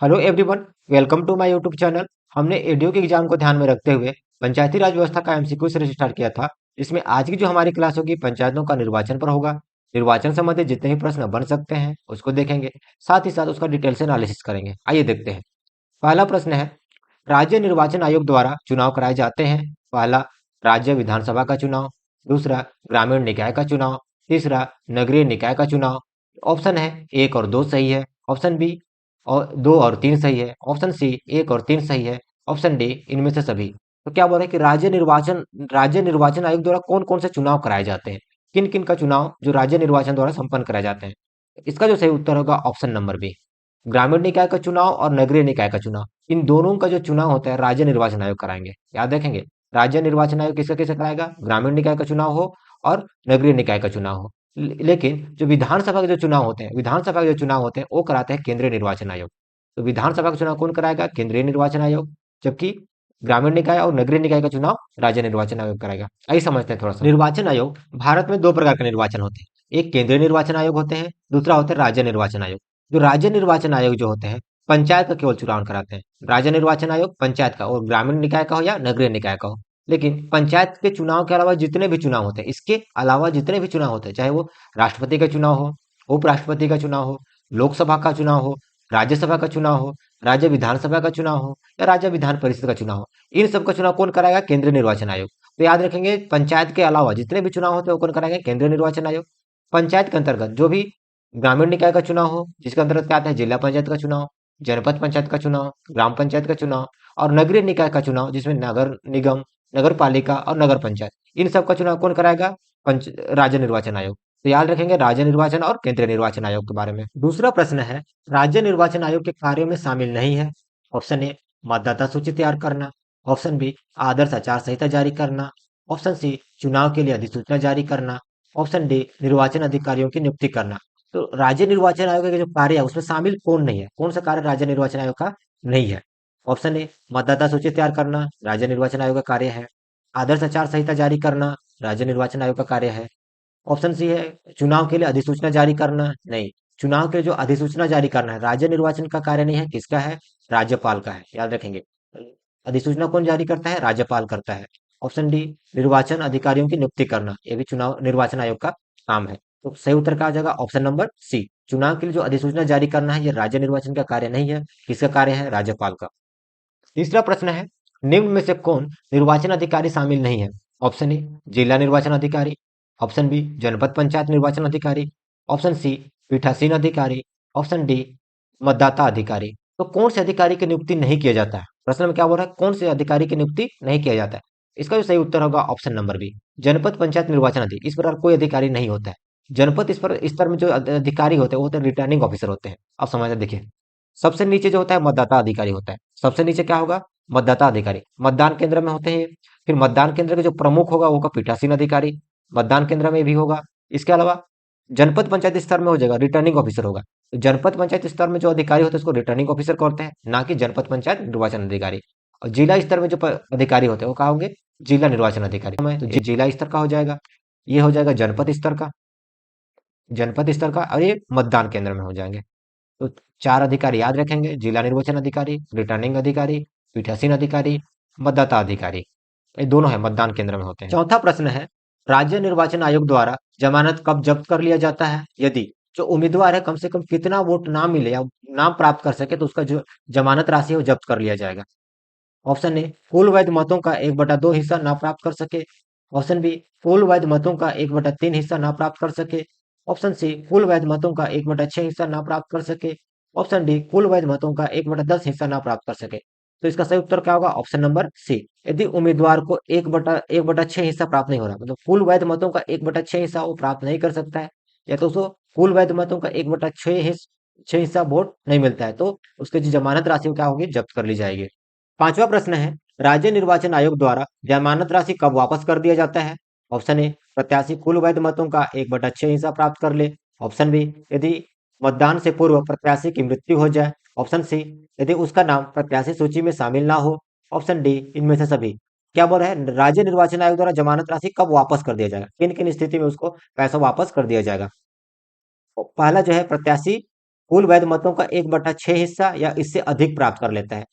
Hello everyone, welcome to my YouTube channel. हमने ADO के exam को ध्यान में रखते हुए पंचायती राज व्यवस्था का एमसीक्यू सीरीज स्टार्ट किया था। इसमें आज की जो हमारी क्लास होगी पंचायतों का निर्वाचन पर होगा। निर्वाचन संबंधित जितने भी प्रश्न बन सकते हैं उसको देखेंगे, साथ ही साथ उसका डिटेल से एनालिसिस करेंगे। आइए देखते हैं। पहला प्रश्न है, राज्य निर्वाचन आयोग द्वारा चुनाव कराए जाते हैं। पहला, राज्य विधानसभा का चुनाव। दूसरा, ग्रामीण निकाय का चुनाव। तीसरा, नगरीय निकाय का चुनाव। ऑप्शन है एक और दो सही है। ऑप्शन बी और दो और तीन सही है। ऑप्शन सी एक और तीन सही है। ऑप्शन डी इनमें से सभी। तो क्या बोल रहे हैं कि राज्य निर्वाचन आयोग द्वारा कौन कौन से चुनाव कराए जाते हैं, किन किन का चुनाव जो राज्य निर्वाचन द्वारा संपन्न कराए जाते हैं। इसका जो सही उत्तर होगा ऑप्शन नंबर बी, ग्रामीण निकाय का चुनाव और नगरीय निकाय का चुनाव। इन दोनों का जो चुनाव होता है राज्य निर्वाचन आयोग कराएंगे। याद रखेंगे, राज्य निर्वाचन आयोग किसका किसका कराएगा, ग्रामीण निकाय का चुनाव हो और नगरीय निकाय का चुनाव हो। लेकिन जो विधानसभा के जो चुनाव होते हैं, विधानसभा के जो चुनाव होते हैं वो कराते हैं केंद्रीय निर्वाचन आयोग। तो विधानसभा का चुनाव कौन कराएगा, केंद्रीय निर्वाचन आयोग। जबकि ग्रामीण निकाय और नगरीय निकाय का चुनाव राज्य निर्वाचन आयोग कराएगा। आइए समझते हैं थोड़ा सा। निर्वाचन आयोग, भारत में दो प्रकार के निर्वाचन होते हैं। एक केंद्रीय निर्वाचन आयोग होते हैं, दूसरा होते हैं राज्य निर्वाचन आयोग। जो राज्य निर्वाचन आयोग जो होते हैं पंचायत का केवल चुनाव कराते हैं। राज्य निर्वाचन आयोग पंचायत का, और ग्रामीण निकाय का हो या नगरीय निकाय का हो। लेकिन पंचायत के चुनाव के अलावा जितने भी चुनाव होते हैं, इसके अलावा जितने भी चुनाव होते हैं, चाहे वो राष्ट्रपति का चुनाव हो, उपराष्ट्रपति का चुनाव हो, लोकसभा का चुनाव हो, राज्यसभा का चुनाव हो, राज्य विधानसभा का चुनाव हो या राज्य विधान परिषद का चुनाव हो, इन सब का चुनाव कौन कराएगा, केंद्रीय निर्वाचन आयोग। तो याद रखेंगे, पंचायत के अलावा जितने भी चुनाव होते हैं वो कौन कराएंगे, केंद्रीय निर्वाचन आयोग। पंचायत के अंतर्गत जो भी ग्रामीण निकाय का चुनाव हो, जिसके अंतर्गत क्या आता है, जिला पंचायत का चुनाव, जनपद पंचायत का चुनाव, ग्राम पंचायत का चुनाव और नगरीय निकाय का चुनाव, जिसमें नगर निगम, नगर पालिका और नगर पंचायत, इन सब का चुनाव कौन कराएगा, पंच राज्य निर्वाचन आयोग। तो याद रखेंगे राज्य निर्वाचन और केंद्रीय निर्वाचन आयोग के बारे में। दूसरा प्रश्न है, राज्य निर्वाचन आयोग के कार्यों में शामिल नहीं है। ऑप्शन ए, मतदाता सूची तैयार करना। ऑप्शन बी, आदर्श आचार संहिता जारी करना। ऑप्शन सी, चुनाव के लिए अधिसूचना जारी करना। ऑप्शन डी, निर्वाचन अधिकारियों की नियुक्ति करना। तो राज्य निर्वाचन आयोग का जो कार्य है उसमें शामिल कौन नहीं है, कौन सा कार्य राज्य निर्वाचन आयोग का नहीं है। ऑप्शन ए, मतदाता सूची तैयार करना राज्य निर्वाचन आयोग का कार्य है। आदर्श आचार संहिता जारी करना राज्य निर्वाचन आयोग का कार्य है। ऑप्शन सी है, चुनाव के लिए अधिसूचना जारी करना, नहीं, चुनाव के लिए जो अधिसूचना जारी करना है राज्य निर्वाचन का कार्य नहीं है, किसका है, राज्यपाल का है। याद रखेंगे, अधिसूचना कौन जारी करता है, राज्यपाल करता है। ऑप्शन डी, निर्वाचन अधिकारियों की नियुक्ति करना, ये भी चुनाव निर्वाचन आयोग का काम है। तो सही उत्तर क्या हो जाएगा, ऑप्शन नंबर सी, चुनाव के लिए जो अधिसूचना जारी करना है ये राज्य निर्वाचन का कार्य नहीं है, किसका कार्य है, राज्यपाल का। तीसरा प्रश्न है, निम्न में से कौन निर्वाचन अधिकारी शामिल नहीं है। ऑप्शन ए, जिला निर्वाचन अधिकारी। ऑप्शन बी, जनपद पंचायत निर्वाचन अधिकारी। ऑप्शन सी, पीठासीन अधिकारी। ऑप्शन डी, मतदाता अधिकारी। तो कौन से अधिकारी की नियुक्ति नहीं किया जाता है, प्रश्न में क्या बोल रहा है, कौन से अधिकारी की नियुक्ति नहीं किया जाता है। इसका जो सही उत्तर होगा ऑप्शन नंबर बी, जनपद पंचायत निर्वाचन अधिकारी। इस प्रकार कोई अधिकारी नहीं होता है। जनपद इस पर स्तर में जो अधिकारी होते हैं वो होते हैं रिटर्निंग ऑफिसर होते हैं। अब समझ देखिए, सबसे नीचे जो होता है मतदाता अधिकारी होता है। सबसे नीचे क्या होगा, मतदाता अधिकारी, मतदान केंद्र में होते हैं। फिर मतदान केंद्र के जो प्रमुख होगा वो होगा पीठासीन अधिकारी, मतदान केंद्र में भी होगा। इसके अलावा जनपद पंचायत स्तर में हो जाएगा रिटर्निंग ऑफिसर होगा। तो जनपद पंचायत स्तर में जो अधिकारी होते हैं उसको रिटर्निंग ऑफिसर कहते हैं, ना कि जनपद पंचायत निर्वाचन अधिकारी। और जिला स्तर में जो अधिकारी होते हैं वो क्या होंगे, जिला निर्वाचन अधिकारी। तो जिला स्तर का हो जाएगा, ये हो जाएगा जनपद स्तर का, जनपद स्तर का, और ये मतदान केंद्र में हो जाएंगे। तो चार अधिकारी याद रखेंगे, जिला निर्वाचन अधिकारी, रिटर्निंग अधिकारी, पीठासीन अधिकारी, मतदाता अधिकारी। ये दोनों है मतदान केंद्र में होते हैं। चौथा प्रश्न है, राज्य निर्वाचन आयोग द्वारा जमानत कब जब्त कर लिया जाता है, यदि जो उम्मीदवार है कम से कम कितना वोट ना मिले या नाम प्राप्त कर सके तो उसका जो जमानत राशि है वो जब्त कर लिया जाएगा। ऑप्शन ए, कुल वैध मतों का 1/2 हिस्सा ना प्राप्त कर सके। ऑप्शन बी, कुल वैध मतों का 1/3 हिस्सा ना प्राप्त कर सके। ऑप्शन सी, कुल वैध मतों का 1/6 हिस्सा ना प्राप्त कर सके। ऑप्शन डी, कुल वैध मतों का 1/10 हिस्सा ना प्राप्त कर सके। तो इसका सही उत्तर क्या होगा, ऑप्शन नंबर सी, यदि उम्मीदवार को 1/6 हिस्सा प्राप्त नहीं हो रहा, मतलब कुल वैध मतों का 1/6 हिस्सा वो प्राप्त नहीं कर सकता है, या तो उसको कुल वैध मतों का 1/6 हिस्सा वोट नहीं मिलता है, तो उसकी जो जमानत राशि क्या होगी, जब्त कर ली जाएगी। पांचवा प्रश्न है, राज्य निर्वाचन आयोग द्वारा जमानत राशि कब वापस कर दिया जाता है। ऑप्शन ए, प्रत्याशी कुल वैध मतों का 1/6 हिस्सा प्राप्त कर ले। ऑप्शन बी, यदि मतदान से पूर्व प्रत्याशी की मृत्यु हो जाए। ऑप्शन सी, यदि उसका नाम प्रत्याशी सूची में शामिल ना हो। ऑप्शन डी, इनमें से सभी। क्या बोल रहा है, राज्य निर्वाचन आयोग द्वारा जमानत राशि कब वापस कर दिया जाएगा, किन किन स्थिति में उसको पैसा वापस कर दिया जाएगा। पहला जो है, प्रत्याशी कुल वैध मतों का 1/6 हिस्सा या इससे अधिक प्राप्त कर लेता है।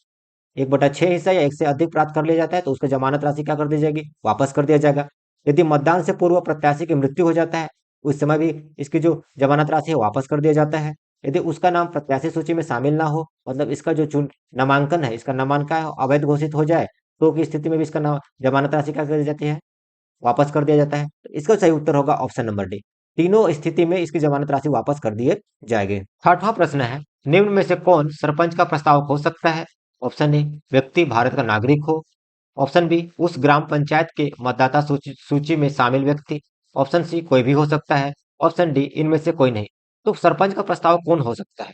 1/6 हिस्सा या 1 से अधिक प्राप्त कर लिया जाता है तो उसको जमानत राशि क्या कर दी जाएगी, वापस कर दिया जाएगा। यदि मतदान से पूर्व प्रत्याशी की मृत्यु हो जाता है, उस समय भी इसकी जो जमानत राशि है वापस कर दिया जाता है। यदि उसका नाम प्रत्याशी सूची में शामिल ना हो, मतलब इसका जो चुन नामांकन है, इसका नामांकन अवैध घोषित हो जाए, तो की स्थिति में भी इसका जमानत राशि क्या कर दी जाती है, वापस कर दिया जाता है। तो इसका सही उत्तर होगा ऑप्शन नंबर डी। तीनों स्थिति में इसकी जमानत राशि वापस कर दिए जाएंगे। 6वां प्रश्न है, निम्न में से कौन सरपंच का प्रस्तावक हो सकता है? ऑप्शन ए, व्यक्ति भारत का नागरिक हो। ऑप्शन बी, उस ग्राम पंचायत के मतदाता सूची में शामिल व्यक्ति। ऑप्शन सी, कोई भी हो सकता है। ऑप्शन डी, इनमें से कोई नहीं। तो सरपंच का प्रस्तावक कौन हो सकता है?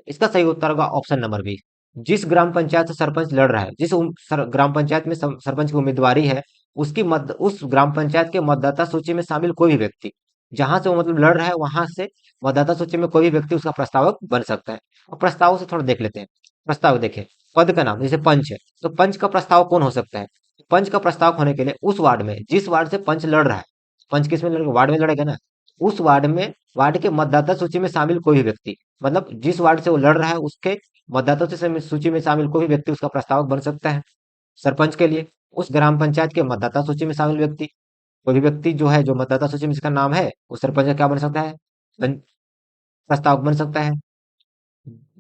इसका सही उत्तर होगा ऑप्शन नंबर बी। जिस ग्राम पंचायत से सरपंच लड़ रहा है, जिस ग्राम पंचायत में सरपंच की उम्मीदवारी है, उस ग्राम पंचायत के मतदाता सूची में शामिल कोई भी व्यक्ति, जहां से वो मतलब लड़ रहा है, वहां से मतदाता सूची में कोई भी व्यक्ति उसका प्रस्तावक बन सकता है। और प्रस्ताव से थोड़ा देख लेते हैं। प्रस्ताव देखें, पद का नाम जैसे पंच है, तो पंच का प्रस्तावक कौन हो सकता है? पंच का प्रस्तावक होने के लिए उस वार्ड में, जिस वार्ड से पंच लड़ रहा है, पंच किस में लड़ेगा, वार्ड में लड़ेगा ना, उस वार्ड में, वार्ड के मतदाता सूची में शामिल कोई भी व्यक्ति, मतलब जिस वार्ड से वो लड़ रहा है उसके मतदाता सूची में शामिल कोई भी व्यक्ति उसका प्रस्तावक बन सकता है। सरपंच के लिए उस ग्राम पंचायत के मतदाता सूची में शामिल व्यक्ति, कोई भी व्यक्ति जो है, जो मतदाता सूची में जिसका नाम है, वो सरपंच का क्या बन सकता है, प्रस्तावक बन सकता है।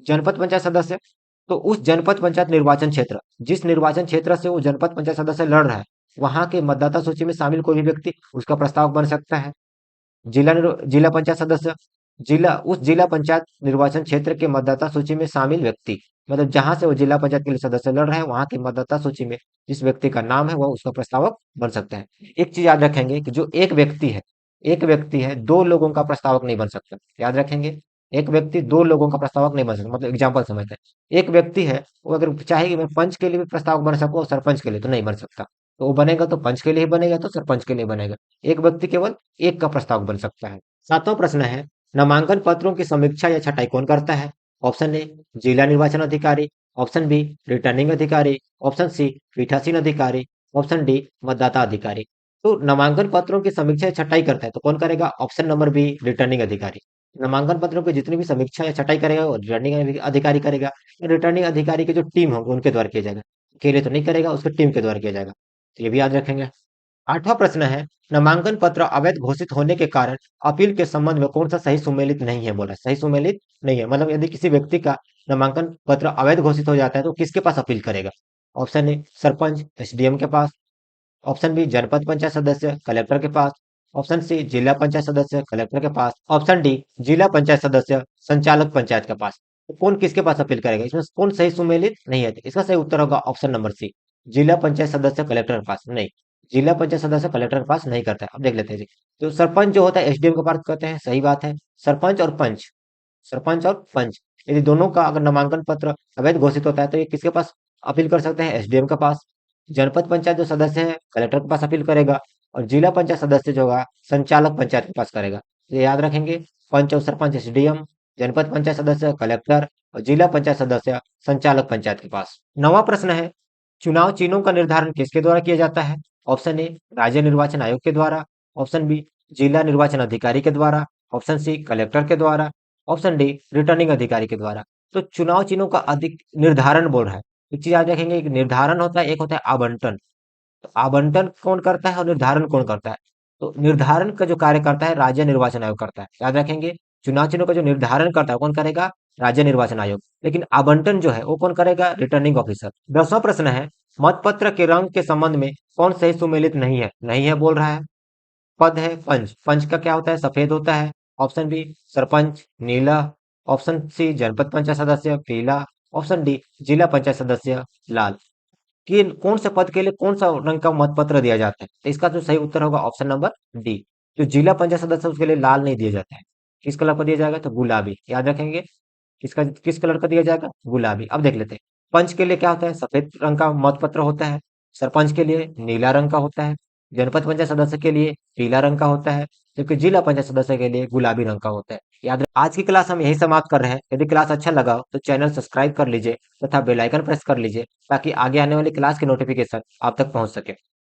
जनपद पंचायत सदस्य, तो उस जनपद पंचायत निर्वाचन क्षेत्र, जिस निर्वाचन क्षेत्र से वो जनपद पंचायत सदस्य लड़ रहा है, वहां के मतदाता सूची में शामिल कोई भी व्यक्ति उसका प्रस्तावक बन सकता है। जिला पंचायत सदस्य, उस जिला पंचायत निर्वाचन क्षेत्र के मतदाता सूची में शामिल व्यक्ति, मतलब जहां से वो जिला पंचायत के लिए सदस्य लड़ रहे हैं, वहां के मतदाता सूची में जिस व्यक्ति का नाम है वह उसका प्रस्तावक बन सकता है। एक चीज याद रखेंगे कि जो एक व्यक्ति है, दो लोगों का प्रस्तावक नहीं बन सकता। याद रखेंगे, एक व्यक्ति दो लोगों का प्रस्तावक नहीं बन सकता। मतलब एग्जाम्पल समझते हैं, एक व्यक्ति है, वो अगर चाहे कि मैं पंच के लिए भी प्रस्तावक बन सकूं और सरपंच के लिए, तो नहीं बन सकता। तो वो बनेगा तो पंच के लिए ही बनेगा, तो सरपंच के लिए बनेगा। एक व्यक्ति केवल एक का प्रस्तावक बन सकता है। 7वां प्रश्न है, नामांकन पत्रों की समीक्षा या छटाई कौन करता है? ऑप्शन ए, जिला निर्वाचन अधिकारी। ऑप्शन बी, रिटर्निंग अधिकारी। ऑप्शन सी, पीठासीन अधिकारी। ऑप्शन डी, मतदाता अधिकारी। तो नामांकन पत्रों की समीक्षा या छटाई करता है तो कौन करेगा? ऑप्शन नंबर बी, रिटर्निंग अधिकारी। नामांकन पत्रों की जितनी भी समीक्षा या छटाई करेगा वो रिटर्निंग अधिकारी करेगा। रिटर्निंग अधिकारी की जो टीम होगी उनके द्वारा किया जाएगा, अकेले तो नहीं करेगा, उसकी टीम के द्वारा किया जाएगा। तो ये भी याद रखेंगे। 8वां प्रश्न है, नामांकन पत्र अवैध घोषित होने के कारण अपील के संबंध में कौन सा सही सुमेलित नहीं है? बोला सही सुमेलित नहीं है, मतलब यदि किसी व्यक्ति का नामांकन पत्र अवैध घोषित हो जाता है तो किसके पास अपील करेगा? ऑप्शन ए, सरपंच एसडीएम के पास। ऑप्शन बी, जनपद पंचायत सदस्य कलेक्टर के पास। ऑप्शन सी, जिला पंचायत सदस्य कलेक्टर के पास। ऑप्शन डी, जिला पंचायत सदस्य संचालक पंचायत के पास। तो कौन किसके पास अपील करेगा? इसमें कौन सही सुमेलित नहीं है? इसका सही उत्तर होगा ऑप्शन नंबर सी, जिला पंचायत सदस्य कलेक्टर के पास नहीं। जिला पंचायत सदस्य कलेक्टर के पास नहीं करता है। अब देख लेते हैं जी। तो सरपंच जो होता है एसडीएम के पास करते हैं, सही बात है। सरपंच और पंच, सरपंच और पंच, यदि दोनों का अगर नामांकन पत्र अवैध घोषित होता है तो ये किसके पास अपील कर सकते हैं? एसडीएम के पास। जनपद पंचायत जो सदस्य है कलेक्टर के पास अपील करेगा, और जिला पंचायत सदस्य जो होगा संचालक पंचायत के पास करेगा। तो ये याद रखेंगे, पंच और सरपंच एसडीएम, जनपद पंचायत सदस्य कलेक्टर, और जिला पंचायत सदस्य संचालक पंचायत के पास। 9वां प्रश्न है, चुनाव चिन्हों का निर्धारण किसके द्वारा किया जाता है? ऑप्शन ए, राज्य निर्वाचन आयोग के द्वारा। ऑप्शन बी, जिला निर्वाचन अधिकारी के द्वारा। ऑप्शन सी, कलेक्टर के द्वारा। ऑप्शन डी, रिटर्निंग अधिकारी के द्वारा। तो चुनाव चिन्हों का अधिक निर्धारण बोल रहा है। एक चीज याद रखेंगे, एक निर्धारण होता है, एक होता है आवंटन। तो आवंटन कौन करता है और निर्धारण कौन करता है? तो निर्धारण का जो कार्य करता है राज्य निर्वाचन आयोग करता है। याद रखेंगे, चुनाव चिन्हों का जो निर्धारण करता है कौन करेगा? राज्य निर्वाचन आयोग। लेकिन आवंटन जो है वो कौन करेगा? Returning officer. 10वां प्रश्न है, मतपत्र के रंग के संबंध में कौन सही सुमेलित नहीं है? नहीं है बोल रहा है। पद है पंच, पंच का क्या होता है? सफेद होता है। ऑप्शन बी, सरपंच नीला। ऑप्शन सी, जनपद पंचायत सदस्य पीला। ऑप्शन डी, जिला पंचायत सदस्य लाल। कि कौन से पद के लिए कौन सा रंग का मतपत्र दिया जाता है? तो इसका जो सही उत्तर होगा ऑप्शन नंबर डी, जो जिला पंचायत सदस्य है, उसके लिए लाल नहीं दिया जाता है। किस कलर का दिया जाएगा? तो गुलाबी। याद रखेंगे, किसका किस कलर का दिया जाएगा? गुलाबी। अब देख लेते हैं, पंच के लिए क्या होता है? सफेद रंग का मतपत्र होता है। सरपंच के लिए नीला रंग का होता है। जनपद पंचायत सदस्य के लिए पीला रंग का होता है, जबकि जिला पंचायत सदस्य के लिए गुलाबी रंग का होता है। आज की क्लास हम यही समाप्त कर रहे हैं। यदि क्लास अच्छा लगा हो तो चैनल सब्सक्राइब कर लीजिए तथा बेल आइकन प्रेस कर लीजिए, ताकि आगे आने वाली क्लास की नोटिफिकेशन आप तक पहुंच सके।